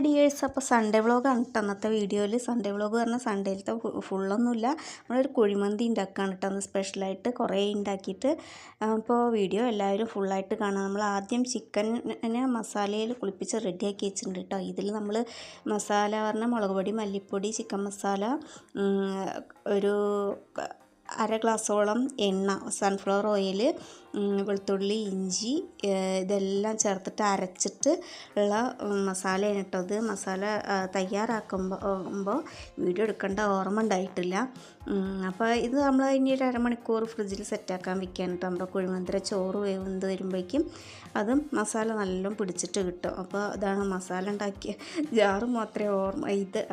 Dears. അപ്പോൾ Sunday വ്ളോഗാണ് കേട്ടോ അന്നത്തെ വീഡിയോയിൽ. സൺഡേ വ്ളോഗ് പറഞ്ഞാൽ സൺഡേയിലത്തെ ഫുള്ളൊന്നുമില്ല, നമ്മളൊരു കുഴിമന്തി ഉണ്ടാക്കുകയാണ് കേട്ടോ അന്ന് സ്പെഷ്യലായിട്ട് കുറേ ഉണ്ടാക്കിയിട്ട്. അപ്പോൾ വീഡിയോ എല്ലാവരും ഫുള്ളായിട്ട് കാണാം. നമ്മൾ ആദ്യം ചിക്കനെ മസാലയിൽ കുളിപ്പിച്ച് റെഡിയാക്കി വെച്ചിട്ടുണ്ട് കേട്ടോ. ഇതിൽ നമ്മൾ മസാല പറഞ്ഞാൽ മുളക് പൊടി, മല്ലിപ്പൊടി, ചിക്കൻ മസാല, ഒരു അര ഗ്ലാസ്സോളം എണ്ണ, സൺഫ്ലവർ ഓയിൽ, വെളുത്തുള്ളി, ഇഞ്ചി, ഇതെല്ലാം ചേർത്തിട്ട് അരച്ചിട്ട് ഉള്ള മസാലയാണ് കേട്ടോ. അത് മസാല തയ്യാറാക്കുമ്പോൾ വീഡിയോ എടുക്കേണ്ട ഓർമ്മ ഉണ്ടായിട്ടില്ല. അപ്പോൾ ഇത് നമ്മൾ ഇനി ഒരു അരമണിക്കൂർ ഫ്രിഡ്ജിൽ സെറ്റാക്കാൻ വെക്കുകയാണ് കേട്ടോ. നമ്മുടെ കുഴിമന്തിര ചോറ് വെന്ത് വരുമ്പോഴേക്കും അതും മസാല നല്ലോണം പിടിച്ചിട്ട് കിട്ടും. അപ്പോൾ അതാണ് മസാല ഉണ്ടാക്കിയ ജാറ് മാത്രമേ ഓർമ്മ,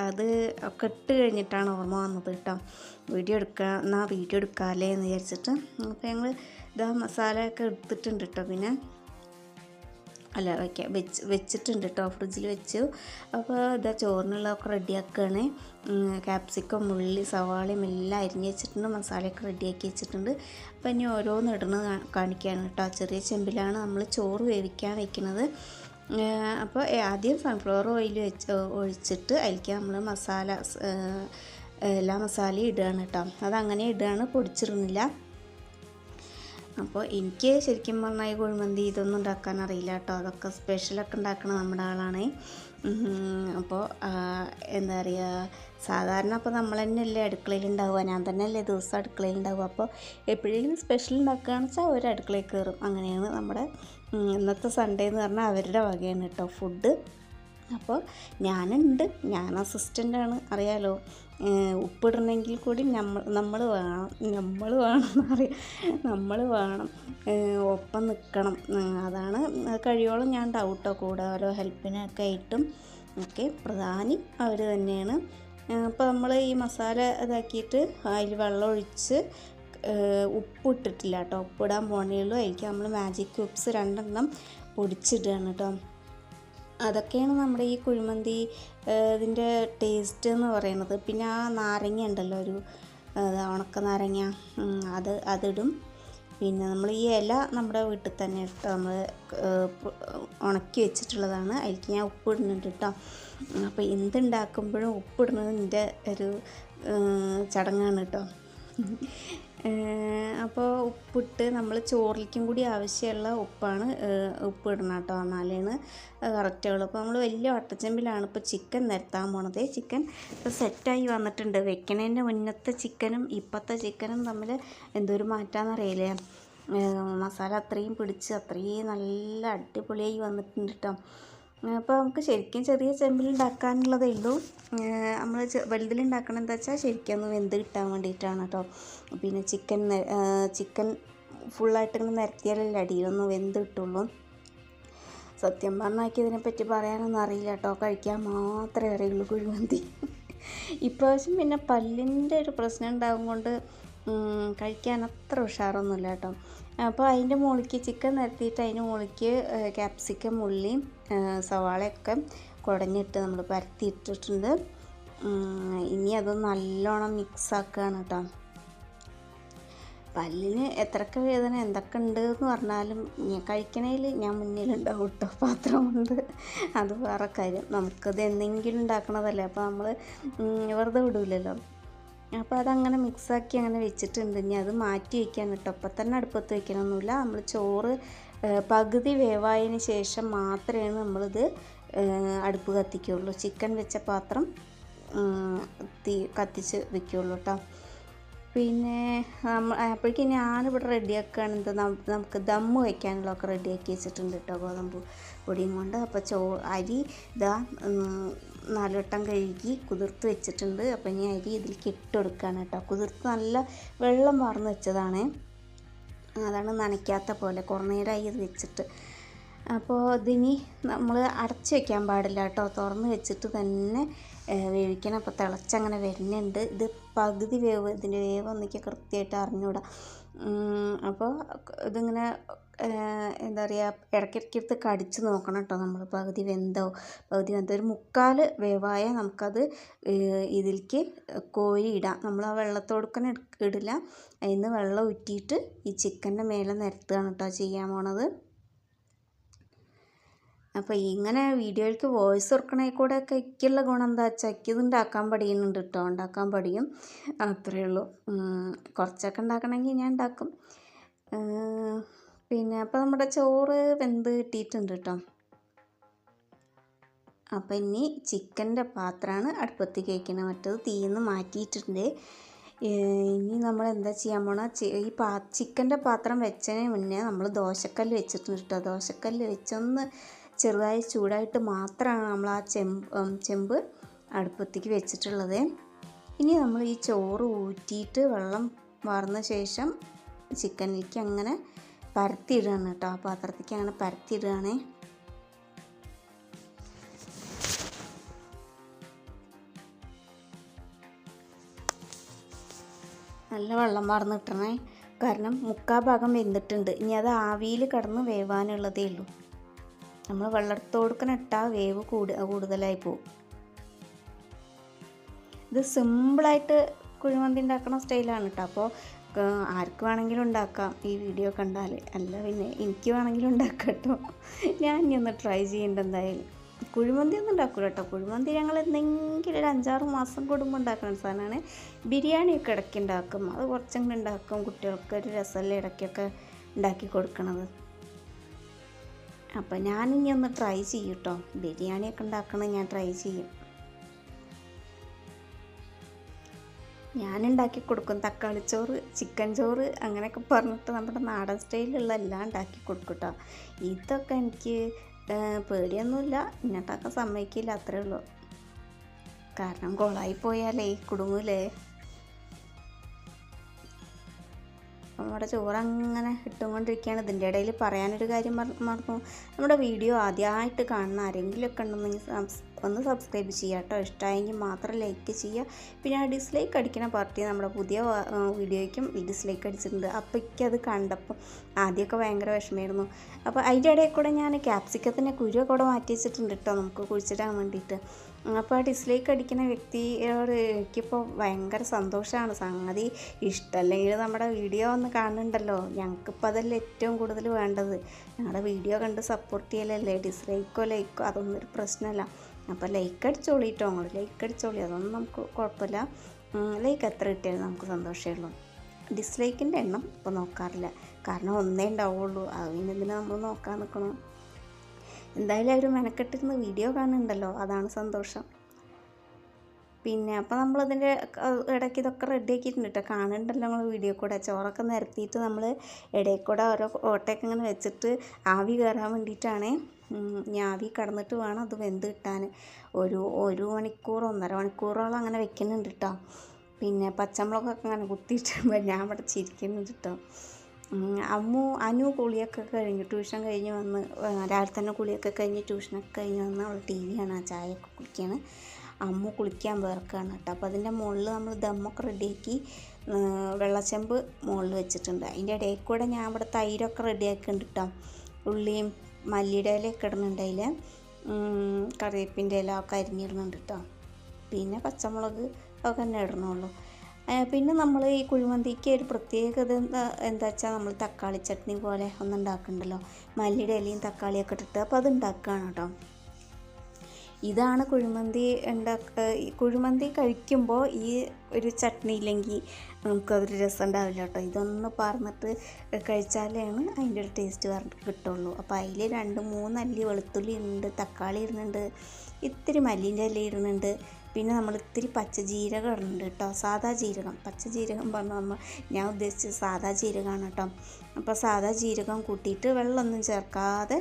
അത് ഒക്കെ ഇട്ട് കഴിഞ്ഞിട്ടാണ് ഓർമ്മ വന്നത് കേട്ടോ. വീഡിയോ എടുക്കാമല്ലേ എന്ന് വിചാരിച്ചിട്ട്. അപ്പോൾ ഞങ്ങൾ ഇതാ മസാലയൊക്കെ എടുത്തിട്ടുണ്ട് കേട്ടോ. പിന്നെ വെച്ചിട്ടുണ്ട് കേട്ടോ, ഫ്രിഡ്ജിൽ വെച്ചു. അപ്പോൾ ഇതാ ചോറിനുള്ളതൊക്കെ റെഡിയാക്കുകയാണ്. ക്യാപ്സിക്കം, ഉള്ളി, സവാളയും എല്ലാം അരിഞ്ഞ് വെച്ചിട്ടുണ്ട്. മസാലയൊക്കെ റെഡിയാക്കി വെച്ചിട്ടുണ്ട്. അപ്പോൾ ഇനി ഓരോന്ന് ഇടുന്നത് കാണിക്കുകയാണ് കേട്ടോ. ചെറിയ ചെമ്പിലാണ് നമ്മൾ ചോറ് വേവിക്കാൻ വയ്ക്കുന്നത്. അപ്പോൾ ആദ്യം സൺഫ്ലവർ ഓയിൽ ഒഴിച്ചിട്ട് അതിലേക്ക് നമ്മൾ എല്ലാ മസാലയും ഇടുകയാണ് കേട്ടോ. അതങ്ങനെ ഇടുകയാണ്, പൊടിച്ചിടുന്നില്ല. അപ്പോൾ എനിക്ക് ശരിക്കും പറഞ്ഞാൽ ഈ കുഴിമന്തി ഇതൊന്നും ഉണ്ടാക്കാൻ അറിയില്ല കേട്ടോ. അതൊക്കെ സ്പെഷ്യലൊക്കെ ഉണ്ടാക്കണം നമ്മുടെ ആളാണ്. അപ്പോൾ എന്താ പറയുക, സാധാരണ അപ്പോൾ നമ്മൾ തന്നെയല്ലേ അടുക്കളയിൽ ഉണ്ടാവുക, ഞാൻ തന്നെയല്ലേ ദിവസം അടുക്കളയിൽ ഉണ്ടാവുക. അപ്പോൾ എപ്പോഴെങ്കിലും സ്പെഷ്യൽ ഉണ്ടാക്കുകയാണെന്ന് വെച്ചാൽ അവർ അടുക്കളയിൽ കയറും. അങ്ങനെയാണ് നമ്മുടെ ഇന്നത്തെ സൺഡേ എന്ന് പറഞ്ഞാൽ അവരുടെ വകയാണ് കേട്ടോ ഫുഡ്. അപ്പോൾ ഞാനുണ്ട്, ഞാൻ അസിസ്റ്റൻ്റാണ്, അറിയാലോ. ഉപ്പിടണമെങ്കിൽ കൂടി നമ്മൾ വേണം ഒപ്പം നിൽക്കണം. അതാണ് കഴിയോളം ഞാൻ ഉണ്ടാവും കേട്ടോ കൂടെ, ഓരോ ഹെൽപ്പിനൊക്കെ ആയിട്ടും ഒക്കെ പ്രധാനി അവർ തന്നെയാണ്. അപ്പോൾ നമ്മൾ ഈ മസാല ഇതാക്കിയിട്ട് അതിൽ വെള്ളം ഒഴിച്ച് ഉപ്പിട്ടിട്ടില്ല കേട്ടോ, ഉപ്പിടാൻ പോകണേ ഉള്ളൂ. അതിലേക്ക് നമ്മൾ മാജിക് ക്യൂബ്സ് 2 പൊടിച്ചിടുകയാണ് കേട്ടോ. അതൊക്കെയാണ് നമ്മുടെ ഈ കുഴിമന്തി ഇതിൻ്റെ ടേസ്റ്റ് എന്ന് പറയുന്നത്. പിന്നെ ആ നാരങ്ങ ഉണ്ടല്ലോ, ഒരു ഉണക്ക നാരങ്ങ, അതിടും. പിന്നെ നമ്മൾ ഈ ഇല നമ്മുടെ വീട്ടിൽ തന്നെ ഇട്ടോ, നമ്മൾ ഉണക്കി വെച്ചിട്ടുള്ളതാണ്. അതിലേക്ക് ഞാൻ ഉപ്പിടുന്നുണ്ട് കേട്ടോ. അപ്പോൾ എന്തുണ്ടാക്കുമ്പോഴും ഉപ്പിടുന്നത് എൻ്റെ ഒരു ചടങ്ങാണ് കേട്ടോ. അപ്പോൾ ഉപ്പിട്ട് നമ്മൾ ചോറിലേക്കും കൂടി ആവശ്യമുള്ള ഉപ്പിടണം കേട്ടോ, എന്നാലാണ് കറക്റ്റുള്ളൂ. അപ്പോൾ നമ്മൾ വലിയ വട്ടച്ചെമ്പിലാണ് ഇപ്പോൾ ചിക്കൻ നിരത്താൻ പോണത്. ചിക്കൻ ഇപ്പോൾ സെറ്റായി വന്നിട്ടുണ്ട്. വെക്കണതിൻ്റെ മുന്നത്തെ ചിക്കനും ഇപ്പോഴത്തെ ചിക്കനും തമ്മിൽ എന്തൊരു മാറ്റാമെന്നറിയില്ലേ. മസാല അത്രയും പിടിച്ച് അത്രയും നല്ല അടിപൊളിയായി വന്നിട്ടുണ്ട് കേട്ടോ. അപ്പോൾ നമുക്ക് ശരിക്കും ചെറിയ ചെമ്പിൽ ഉണ്ടാക്കാനുള്ളതേ ഉള്ളൂ. നമ്മൾ വലുതിലുണ്ടാക്കണം എന്താ വെച്ചാൽ ശരിക്കും ഒന്ന് വെന്ത് കിട്ടാൻ വേണ്ടിയിട്ടാണ് കേട്ടോ. പിന്നെ ചിക്കൻ ഫുള്ളായിട്ട് ഇങ്ങനെ നിരത്തിയാലല്ലേ അടിയിലൊന്ന് വെന്ത് കിട്ടുള്ളൂ. സത്യം പറഞ്ഞാൽ ഇതിനെപ്പറ്റി പറയാനൊന്നും അറിയില്ല കേട്ടോ, കഴിക്കാൻ മാത്രമേ അറിയുള്ളൂ കുഴിമന്തി. ഇപ്രാവശ്യം പിന്നെ പല്ലിൻ്റെ ഒരു പ്രശ്നം ഉണ്ടാകും കൊണ്ട് കഴിക്കാൻ അത്ര ഉഷാറൊന്നുമില്ല കേട്ടോ. അപ്പോൾ അതിൻ്റെ മുകളിലേക്ക് ചിക്കൻ നിരത്തിയിട്ട് അതിൻ്റെ മുകളിലേക്ക് ക്യാപ്സിക്കം, ഉള്ളിയും സവാളയൊക്കെ കുടഞ്ഞിട്ട് നമ്മൾ പരത്തിയിട്ടിട്ടുണ്ട്. ഇനി അത് നല്ലോണം മിക്സാക്കുകയാണ് കേട്ടോ. പല്ലിന് എത്രയൊക്കെ വേദന എന്തൊക്കെ ഉണ്ട് എന്ന് പറഞ്ഞാലും കഴിക്കണതിൽ ഞാൻ മുന്നിലുണ്ടാവും കേട്ടോ, പാത്രം കൊണ്ട്. അത് വേറെ കാര്യം, നമുക്കത് എന്തെങ്കിലും ഉണ്ടാക്കണതല്ലേ, അപ്പോൾ നമ്മൾ വെറുതെ വിടില്ലല്ലോ. അപ്പോൾ അതങ്ങനെ മിക്സാക്കി അങ്ങനെ വെച്ചിട്ടുണ്ട്. ഇനി അത് മാറ്റി വയ്ക്കാൻ കേട്ടോ. അപ്പം തന്നെ അടുപ്പത്ത് വയ്ക്കണമൊന്നുമില്ല. നമ്മൾ ചോറ് പകുതി വേവായതിന് ശേഷം മാത്രമേ നമ്മളിത് അടുപ്പ് കത്തിക്കുകയുള്ളൂ. ചിക്കൻ വെച്ച പാത്രം കത്തിച്ച് വയ്ക്കുകയുള്ളൂ കേട്ടോ. പിന്നെ അപ്പോഴേക്കും ഞാനിവിടെ റെഡിയാക്കുകയാണ്. നമുക്ക് ദമ്മ് വയ്ക്കാനുള്ളതൊക്കെ റെഡിയാക്കി വെച്ചിട്ടുണ്ട് കേട്ടോ, ഗോതമ്പ് പൊടിയും കൊണ്ട്. അപ്പോൾ അരി ഇതാ 4 വട്ടം കഴുകി കുതിർത്ത് വെച്ചിട്ടുണ്ട്. അപ്പോൾ ഇനി അരി ഇതിലേക്ക് ഇട്ട് കൊടുക്കുകയാണ് കേട്ടോ. കുതിർത്ത് നല്ല വെള്ളം വാർന്ന് വെച്ചതാണ്, അതാണ് നനയ്ക്കാത്ത പോലെ കുറേ നേരമായി ഇത് വെച്ചിട്ട്. അപ്പോൾ ഇതിനി നമ്മൾ അടച്ച് വയ്ക്കാൻ പാടില്ല കേട്ടോ, തുറന്ന് വെച്ചിട്ട് തന്നെ വേവിക്കണം. അപ്പോൾ തിളച്ചങ്ങനെ വരുന്നുണ്ട്. ഇത് പകുതി വേവ്, ഇതിൻ്റെ വേവ് ഒന്നിക്ക് കൃത്യമായിട്ട് അറിഞ്ഞൂടാ. അപ്പോൾ ഇതിങ്ങനെ എന്താ പറയുക, ഇടയ്ക്കിടയ്ക്കെടുത്ത് കടിച്ച് നോക്കണം കേട്ടോ നമ്മൾ. പകുതി വെന്തോ ഒരു 3/4 വേവായാൽ നമുക്കത് ഇതിലേക്ക് കോരി ഇടാം. നമ്മൾ ആ വെള്ളത്തോടുക്കനെ ഇടില്ല, അതിൽ നിന്ന് വെള്ളം ഊറ്റിയിട്ട് ഈ ചിക്കൻ്റെ മേലെ നിരത്തുകയാണ് കേട്ടോ ചെയ്യാൻ പോണത്. അപ്പോൾ ഇങ്ങനെ വീഡിയോയ്ക്ക് വോയിസ് കൊടുക്കണേ കൂടെ ഒക്കെ എനിക്കുള്ള ഗുണം എന്താ വെച്ചാൽ എനിക്കിത് ഉണ്ടാക്കാൻ പഠിയുന്നുണ്ട് കേട്ടോ, ഉണ്ടാക്കാൻ പഠിയും, അത്രയേ ഉള്ളൂ. കുറച്ചൊക്കെ ഉണ്ടാക്കണമെങ്കിൽ ഞാൻ ഉണ്ടാക്കും. പിന്നെ അപ്പോൾ നമ്മുടെ ചോറ് വെന്ത് കിട്ടിയിട്ടുണ്ട് കേട്ടോ. അപ്പോൾ ഇനി ചിക്കൻ്റെ പാത്രമാണ് അടുപ്പത്തേക്ക് വയ്ക്കുന്നത്, മറ്റത് തീയിന്ന് മാറ്റിയിട്ടുണ്ട്. ഇനി നമ്മൾ എന്താ ചെയ്യാൻ പോണ, ഈ ചിക്കൻ്റെ പാത്രം വെച്ചതിന് മുന്നേ നമ്മൾ ദോശക്കല്ല് വെച്ചിട്ടുണ്ട് കേട്ടോ. ദോശക്കല്ല് വെച്ചൊന്ന് ചെറുതായി ചൂടായിട്ട് മാത്രമാണ് നമ്മൾ ആ ചെമ്പ് അടുപ്പത്തേക്ക് വെച്ചിട്ടുള്ളത്. ഇനി നമ്മൾ ഈ ചോറ് ഊറ്റിയിട്ട് വെള്ളം വാർന്ന ശേഷം ചിക്കനിലേക്ക് അങ്ങനെ പരത്തിയിടുകയാണ് കേട്ടോ. ആ പാത്രത്തേക്ക് അങ്ങനെ പരത്തിയിടുകയാണേ. നല്ല വെള്ളം വാർന്ന് കിട്ടണേ, കാരണം 3/4 ഭാഗം വെന്തിട്ടുണ്ട്. ഇനി അത് ആവിയിൽ കിടന്ന് വേവാനുള്ളതേ ഉള്ളൂ. നമ്മൾ വെള്ളത്തോടുക്കനെ ഇട്ടാൽ വേവ് കൂടുതലായി പോകും. ഇത് സിമ്പിളായിട്ട് കുഴിമന്തി ഉണ്ടാക്കുന്ന സ്റ്റൈലാണ് കേട്ടോ. അപ്പോൾ ആർക്ക് വേണമെങ്കിലും ഉണ്ടാക്കാം ഈ വീഡിയോ കണ്ടാൽ, അല്ല പിന്നെ എനിക്ക് വേണമെങ്കിലും ഉണ്ടാക്കാം കേട്ടോ. ഞാൻ ഇനി ഒന്ന് ട്രൈ ചെയ്യേണ്ട എന്തായാലും. കുഴിമന്തി ഒന്നും ഉണ്ടാക്കില്ല കേട്ടോ. കുഴിമന്തി ഞങ്ങൾ എന്തെങ്കിലും ഒരു 5-6 മാസം കൂടുമ്പോൾ ഉണ്ടാക്കുന്ന സാധനമാണ്. ബിരിയാണിയൊക്കെ ഇടയ്ക്ക് ഉണ്ടാക്കും, അത് കുറച്ചെങ്കിലും ഉണ്ടാക്കും. കുട്ടികൾക്ക് ഒരു രസമല്ലേ ഇടയ്ക്കൊക്കെ ഉണ്ടാക്കി കൊടുക്കണത്. അപ്പം ഞാനിനി ഒന്ന് ട്രൈ ചെയ്യും കേട്ടോ. ബിരിയാണിയൊക്കെ ഉണ്ടാക്കണത് ഞാൻ ട്രൈ ചെയ്യും. ഞാനുണ്ടാക്കി കൊടുക്കും. തക്കാളി ചോറ്, ചിക്കൻ ചോറ് അങ്ങനെയൊക്കെ പറഞ്ഞിട്ട് നമ്മുടെ നാടൻ സ്റ്റൈലിലുള്ള എല്ലാം ഉണ്ടാക്കി കൊടുക്കും കേട്ടോ. ഇതൊക്കെ എനിക്ക് പേടിയൊന്നുമില്ല, ഇങ്ങോട്ടൊക്കെ സമ്മതിക്കില്ല, അത്രേ ഉള്ളൂ. കാരണം കൊളായി പോയാലേ കുടുങ്ങൂലേ. നമ്മുടെ ചോറ് അങ്ങനെ ഇട്ടുകൊണ്ടിരിക്കുകയാണ്. ഇതിൻ്റെ ഇടയിൽ പറയാനൊരു കാര്യം മറന്നു. നമ്മുടെ വീഡിയോ ആദ്യമായിട്ട് കാണുന്ന ആരെങ്കിലുമൊക്കെ ഉണ്ടെന്നെങ്കിൽ ഒന്ന് സബ്സ്ക്രൈബ് ചെയ്യുക കേട്ടോ. ഇഷ്ടമായെങ്കിൽ മാത്രം ലൈക്ക് ചെയ്യുക. പിന്നെ ആ ഡിസ്ലൈക്ക് അടിക്കുന്ന പാർട്ടി നമ്മുടെ പുതിയ വീഡിയോയ്ക്കും ഡിസ്ലൈക്ക് അടിച്ചിട്ടുണ്ട്. അപ്പോൾ എനിക്കത് കണ്ടപ്പോൾ ആദ്യമൊക്കെ ഭയങ്കര വിഷമമായിരുന്നു. അപ്പോൾ അതിൻ്റെ ഇടയിൽ കൂടെ ഞാൻ ക്യാപ്സിക്കത്തിൻ്റെ കുരുവൊക്കെ കൂടെ മാറ്റി വെച്ചിട്ടുണ്ട് കേട്ടോ, നമുക്ക് കുഴിച്ചിടാൻ വേണ്ടിയിട്ട്. അപ്പോൾ ആ ഡിസ്ലൈക്ക് അടിക്കുന്ന വ്യക്തിയോട് എനിക്കിപ്പോൾ ഭയങ്കര സന്തോഷമാണ്. സംഗതി ഇഷ്ടമല്ലെങ്കിൽ നമ്മുടെ വീഡിയോ ഒന്ന് കാണുന്നുണ്ടല്ലോ, ഞങ്ങൾക്കിപ്പോൾ അതല്ലേ ഏറ്റവും കൂടുതൽ വേണ്ടത്. ഞങ്ങളുടെ വീഡിയോ കണ്ട് സപ്പോർട്ട് ചെയ്യലല്ലേ. ഡിസ്ലൈക്കോ ലൈക്കോ അതൊന്നും ഒരു പ്രശ്നമല്ല. അപ്പോൾ ലൈക്ക് അടിച്ചോളി കേട്ടോ, അങ്ങോട്ട് ലൈക്ക് അടിച്ചോളി, അതൊന്നും നമുക്ക് കുഴപ്പമില്ല. ലൈക്ക് എത്ര കിട്ടിയാലും നമുക്ക് സന്തോഷമേ ഉള്ളൂ. ഡിസ്ലൈക്കിൻ്റെ എണ്ണം ഇപ്പോൾ നോക്കാറില്ല, കാരണം ഒന്നേ ഉണ്ടാവുള്ളൂ. അതിനെന്തിനാ നമ്മൾ നോക്കാൻ നിൽക്കണം. എന്തായാലും അവർ മെനക്കെട്ടിരുന്ന് വീഡിയോ കാണുന്നുണ്ടല്ലോ, അതാണ് സന്തോഷം. പിന്നെ അപ്പോൾ നമ്മളതിൻ്റെ ഇടയ്ക്ക് ഇതൊക്കെ റെഡി ആക്കിയിട്ടുണ്ട് കേട്ടോ. കാണുന്നുണ്ടല്ലോ നമ്മൾ വീഡിയോ കൂടെ. ചോറൊക്കെ നിരത്തിയിട്ട് നമ്മൾ ഇടയിൽ കൂടെ ഓരോ ഓട്ടയൊക്കെ ഇങ്ങനെ വെച്ചിട്ട് ആവി കയറാൻ വേണ്ടിയിട്ടാണ്. ആവി കടന്നിട്ട് വേണം അത് വെന്ത് കിട്ടാൻ. ഒരു മണിക്കൂർ 1.5 മണിക്കൂറോളം അങ്ങനെ വെക്കുന്നുണ്ട് കേട്ടോ. പിന്നെ പച്ചമുളകൊക്കെ അങ്ങനെ കുത്തിയിട്ട് ഞാൻ ഇവിടെ ചിരിക്കുന്നുണ്ട് കേട്ടോ. അനു കുളിയൊക്കെ കഴിഞ്ഞ് ട്യൂഷൻ കഴിഞ്ഞ് വന്ന്, രാവിലെ തന്നെ കുളിയൊക്കെ കഴിഞ്ഞ് ട്യൂഷനൊക്കെ കഴിഞ്ഞ് വന്ന് അവൾ TV ആണ്, ചായയൊക്കെ കുടിക്കുകയാണ്. അമ്മു കുളിക്കാൻ വേർക്കുകയാണ് കേട്ടോ. അപ്പോൾ അതിൻ്റെ മുകളിൽ നമ്മൾ ദമ്മൊക്കെ റെഡിയാക്കി വെള്ളച്ചെമ്പ് മുകളിൽ വെച്ചിട്ടുണ്ട്. അതിൻ്റെ ഇടയിൽ കൂടെ ഞാൻ ഇവിടെ തൈരൊക്കെ റെഡിയാക്കുന്നുണ്ട് കേട്ടോ. ഉള്ളിയും മല്ലിയുടെ ഇലയൊക്കെ ഇടുന്നുണ്ട്, അതിൽ കറിവേപ്പിൻ്റെ ഇല ഒക്കെ അരിഞ്ഞിടുന്നുണ്ട് കേട്ടോ. പിന്നെ പച്ചമുളക് ഒക്കെ തന്നെ ഇടണുള്ളൂ. പിന്നെ നമ്മൾ ഈ കുഴിമന്തിക്ക് ഒരു പ്രത്യേകത എന്താ വെച്ചാൽ നമ്മൾ തക്കാളി ചട്നി പോലെ ഒന്ന് ഉണ്ടാക്കുന്നുണ്ടല്ലോ, മല്ലിയുടെ ഇലയും തക്കാളിയൊക്കെ ഇട്ടിട്ട്. അപ്പോൾ അത് ഉണ്ടാക്കുകയാണ് കേട്ടോ. ഇതാണ് കുഴിമന്തി കുഴിമന്തി കഴിക്കുമ്പോൾ ഈ ഒരു ചട്നി ഇല്ലെങ്കിൽ നമുക്കതൊരു രസം ഉണ്ടാവില്ല കേട്ടോ. ഇതൊന്ന് പറഞ്ഞിട്ട് കഴിച്ചാലാണ് അതിൻ്റെ ഒരു ടേസ്റ്റ് കിട്ടുള്ളൂ. അപ്പോൾ അതിൽ 2-3 അല്ലി വെളുത്തുള്ളി ഇടുന്നുണ്ട്, തക്കാളി ഇടുന്നുണ്ട്, ഇത്തിരി മല്ലിൻ്റെ ഇല ഇടുന്നുണ്ട്. പിന്നെ നമ്മൾ ഇത്തിരി പച്ചജീരകം ഇടുന്നുണ്ട് കേട്ടോ, സാദാ ജീരകം. പച്ചജീരകം പറഞ്ഞാൽ ഞാൻ ഉദ്ദേശിച്ചത് സാദാ ജീരകമാണ് കേട്ടോ. അപ്പോൾ സാദാ ജീരകം കൂട്ടിയിട്ട് വെള്ളമൊന്നും ചേർക്കാതെ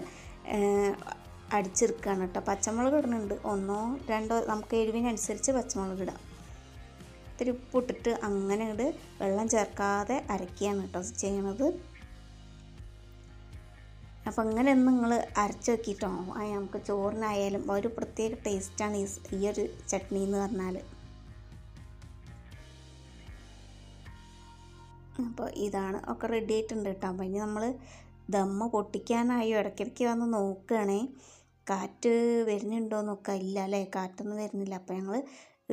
അടിച്ചെടുക്കുകയാണ് കേട്ടോ. പച്ചമുളക് ഇടുന്നുണ്ട് 1-2, നമുക്ക് എരിവിനനുസരിച്ച് പച്ചമുളക് ഇടാം. ഇത്തിരി ഉപ്പിട്ടിട്ട് അങ്ങനെ വെള്ളം ചേർക്കാതെ അരയ്ക്കുകയാണ് കേട്ടോ ചെയ്യണത്. അപ്പോൾ അങ്ങനെ ഒന്ന് നിങ്ങൾ അരച്ച് വെക്കിട്ടോ, നമുക്ക് ചോറിനായാലും ഒരു പ്രത്യേക ടേസ്റ്റാണ് ഈ ഒരു ചട്നി എന്ന് പറഞ്ഞാൽ. അപ്പോൾ ഇതാണ് ഒക്കെ റെഡി ആയിട്ടുണ്ട് കേട്ടോ. അപ്പോൾ ഇനി നമ്മൾ ദമ്മ് പൊട്ടിക്കാനായോ ഇടയ്ക്കിടയ്ക്ക് വന്ന് നോക്കുകയാണേ, കാറ്റ് വരുന്നുണ്ടോ നോക്കുക. ഇല്ല അല്ലേ, കാറ്റൊന്നും വരുന്നില്ല. അപ്പോൾ ഞങ്ങൾ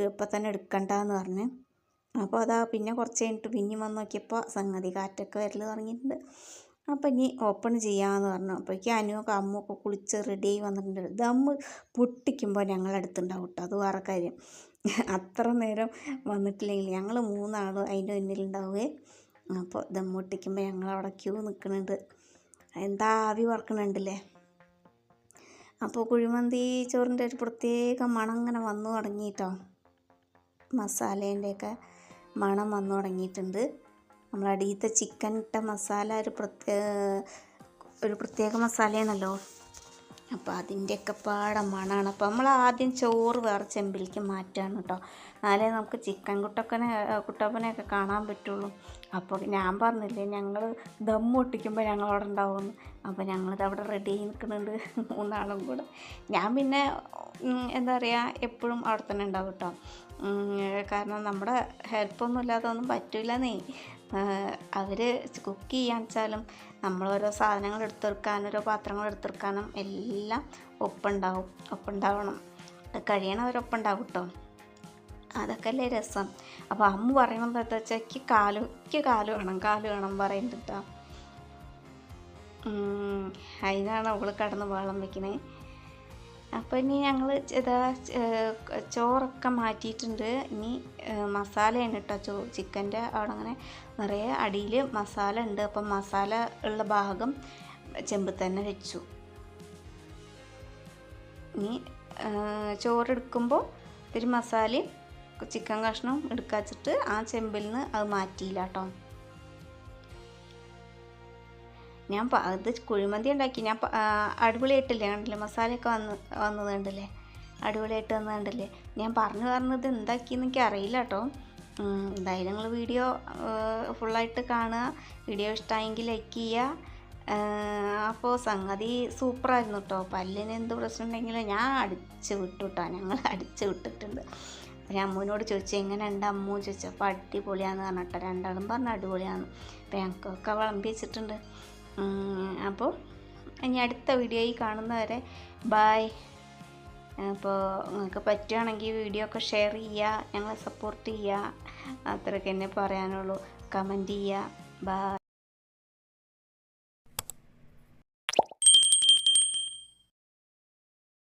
ഇപ്പം തന്നെ എടുക്കണ്ടെന്ന് പറഞ്ഞ്. അപ്പോൾ അതാ പിന്നെ കുറച്ച് കഴിഞ്ഞിട്ട് പിന്നെയും വന്ന് നോക്കിയപ്പോൾ സംഗതി കാറ്റൊക്കെ വരൽ തുടങ്ങിയിട്ടുണ്ട്. അപ്പം ഇനി ഓപ്പൺ ചെയ്യാമെന്ന് പറഞ്ഞു. അപ്പോഴേക്കും അനുവൊക്കെ അമ്മൊക്കെ കുളിച്ച് റെഡിയായി വന്നിട്ടുണ്ട്. ദമ്മ് പൊട്ടിക്കുമ്പോൾ ഞങ്ങളടുത്തുണ്ടാവും കേട്ടോ, അത് വേറെ കാര്യം. അത്ര നേരം വന്നിട്ടില്ലെങ്കിൽ ഞങ്ങൾ 3 ആളും അതിൻ്റെ മുന്നിലുണ്ടാവുകയെ. അപ്പോൾ ദമ്മ് പൊട്ടിക്കുമ്പോൾ ഞങ്ങളവിടെ ക്യൂ നിൽക്കുന്നുണ്ട്. എന്താ ആവി പറക്കണുണ്ടല്ലേ. അപ്പോൾ കുഴിമന്തി ചോറിൻ്റെ ഒരു പ്രത്യേക മണം ഇങ്ങനെ വന്നു തുടങ്ങിയിട്ടോ, മസാലേൻ്റെയൊക്കെ മണം വന്നു തുടങ്ങിയിട്ടുണ്ട്. നമ്മൾ അടിയത്തെ ചിക്കൻ ഇട്ട മസാല ഒരു പ്രത്യേക മസാലയാണല്ലോ. അപ്പോൾ അതിൻ്റെയൊക്കെ പാടെ മണമാണ്. അപ്പോൾ നമ്മൾ ആദ്യം ചോറ് വേറെ ചെമ്പിലേക്ക് മാറ്റുകയാണ് കേട്ടോ, എന്നാലേ നമുക്ക് ചിക്കൻ കുട്ടപ്പനെയൊക്കെ കാണാൻ പറ്റുള്ളൂ. അപ്പോൾ ഞാൻ പറഞ്ഞില്ലേ ഞങ്ങൾ ദം പൊട്ടിക്കുമ്പോൾ ഞങ്ങളവിടെ ഉണ്ടാവുമെന്ന്. അപ്പോൾ ഞങ്ങളിത് അവിടെ റെഡി ആയി നിൽക്കുന്നുണ്ട് 3 ആളും കൂടെ. ഞാൻ പിന്നെ എന്താ പറയുക, എപ്പോഴും അവിടെ തന്നെ ഉണ്ടാവും കേട്ടോ. കാരണം നമ്മുടെ ഹെൽപ്പൊന്നും ഇല്ലാതെ ഒന്നും പറ്റില്ലെന്നേ. അവർ കുക്ക് ചെയ്യാൻ വെച്ചാലും നമ്മൾ ഓരോ സാധനങ്ങൾ എടുത്തെടുക്കാനും ഓരോ പാത്രങ്ങൾ എടുത്തെടുക്കാനും എല്ലാം ഒപ്പുണ്ടാവണം. കഴിയണവരൊപ്പം ഉണ്ടാവും കേട്ടോ. അതൊക്കെ അല്ലേ രസം. അപ്പോൾ അമ്മ പറയണത് എന്താ വെച്ചാൽ എനിക്ക് കാല് വേണം പറയുന്നുണ്ട് കേട്ടോ. അതിനാണ് അവൾ കടന്ന് വെള്ളം വെക്കണേ. അപ്പോൾ ഇനി ഞങ്ങൾ ചോറൊക്കെ മാറ്റിയിട്ടുണ്ട്. ഇനി മസാലയാണ് കേട്ടോ, ചിക്കൻ്റെ അവിടെ അങ്ങനെ നിറയെ അടിയിൽ മസാല ഉണ്ട്. അപ്പം മസാല ഉള്ള ഭാഗം ചെമ്പ് തന്നെ വെച്ചു. ഇനി ചോറെടുക്കുമ്പോൾ ഇത്തിരി മസാലയും ചിക്കൻ കഷ്ണവും എടുക്കാച്ചിട്ട് ആ ചെമ്പിൽ നിന്ന് അത് മാറ്റിയില്ല കേട്ടോ. ഞാൻ അത് കുഴിമന്തി ഉണ്ടാക്കി. ഞാൻ അടിപൊളിയായിട്ടില്ലേ, കണ്ടില്ലേ മസാലയൊക്കെ വന്നത് കണ്ടില്ലേ, അടിപൊളിയായിട്ട് വന്നത് കണ്ടില്ലേ. ഞാൻ പറഞ്ഞത് എന്താക്കിയെന്ന് എനിക്ക് അറിയില്ല കേട്ടോ. എന്തായാലും നിങ്ങൾ വീഡിയോ ഫുള്ളായിട്ട് കാണുക. വീഡിയോ ഇഷ്ടമായെങ്കിൽ ലൈക്ക് ചെയ്യുക. അപ്പോൾ സംഗതി സൂപ്പറായിരുന്നു കേട്ടോ. പല്ലിന് എന്ത് പ്രശ്നം ഉണ്ടെങ്കിലും ഞാൻ ഞങ്ങൾ അടിച്ച് വിട്ടിട്ടുണ്ട്. ഞാൻ അമ്മൂനോട് ചോദിച്ചു എങ്ങനെ ഉണ്ട് അമ്മൂ ചോദിച്ചപ്പോൾ അടിപൊളിയാന്ന് പറഞ്ഞിട്ടോ. 2 ആളും പറഞ്ഞു അടിപൊളിയാന്ന്. അപ്പോൾ ഞങ്ങൾക്കൊക്കെ വിളമ്പി വെച്ചിട്ടുണ്ട്. അപ്പോൾ ഇനി അടുത്ത വീഡിയോയിൽ കാണുന്നവരെ ബായ്. അപ്പോൾ നിങ്ങൾക്ക് പറ്റുകയാണെങ്കിൽ വീഡിയോ ഒക്കെ ഷെയർ ചെയ്യുക, ഞങ്ങളെ സപ്പോർട്ട് ചെയ്യുക. അത്രയൊക്കെ എന്നെ പറയാനുള്ളൂ. കമൻറ്റ് ചെയ്യുക. ബായ്.